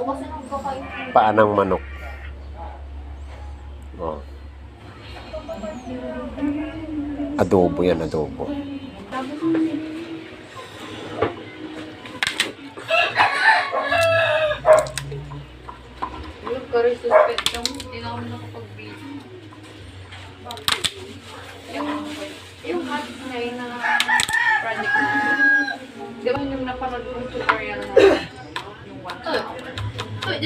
kasi nagkakain. Paa ng manok. Oh. Adobo yan, adobo. Yung curry suspension, hindi na kami nakapag-video. Yung hot na yun na project na. Di ba yung napanood kong tutorial na yung 1 hour? Ang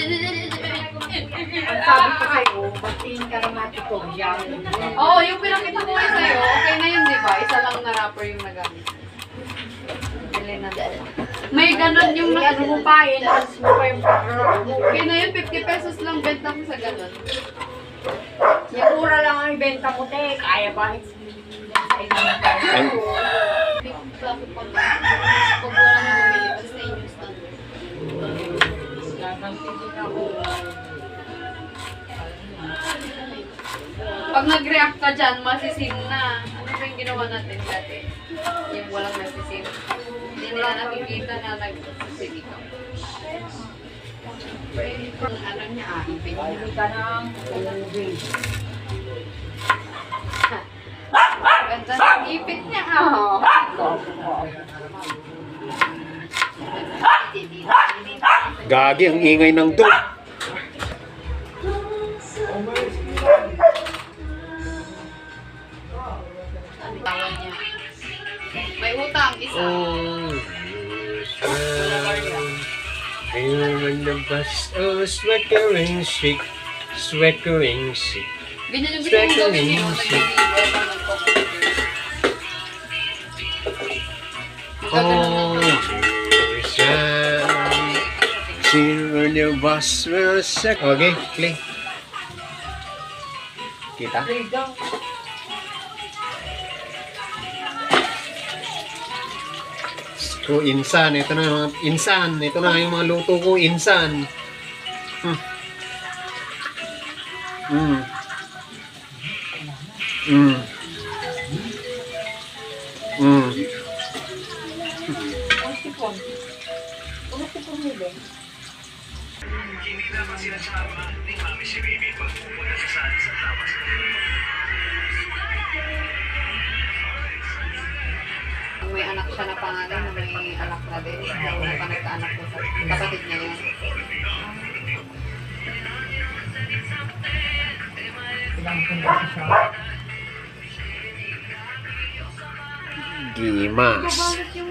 sabi ko sa'yo, batiin ka naman ito dyan. Oo, yung pinakita ko kayo sa'yo, okay na yun, di ba? Isa lang na wrapper yung nagamit. May ganun yung nakalupain, tapos mo pa yung okay na yun, 50 pesos lang benta ko sa ganun. Yung mura lang ang ibenta mo, te. Kaya ba? Hindi ko sabi pag wala na bumili, basta yung standard. Pag nag-react ka dyan, masisim na. Ano ba yung ginawa natin dati? Yung walang nasisim. Hindi nila nakikita na nagsisim ikaw. Ano niya, pinili ka ng tubig. Ganda ng ipit niya, oh. Gagi, ang ingay ng dog. Tawan niya. May utang, isa. Ayun the bus, oh, sweckering sick, sweckering sick. Ganyan yung gusto mong gawin niyo. Oh, see when the bus will sick. Okay, play. Kita? So, insan. Ito na yung mga insan. Ito na yung mga luto ko, insan. Mm. Mm. Mm. Hindi dapat sinasama ni Mami si Baby pag pupunta sa sali sa tawas. May anak siya na pangalan na may anak na din. Wala pa nagkaanak ko sa kapatid niya yun. Gimas. Bakit yung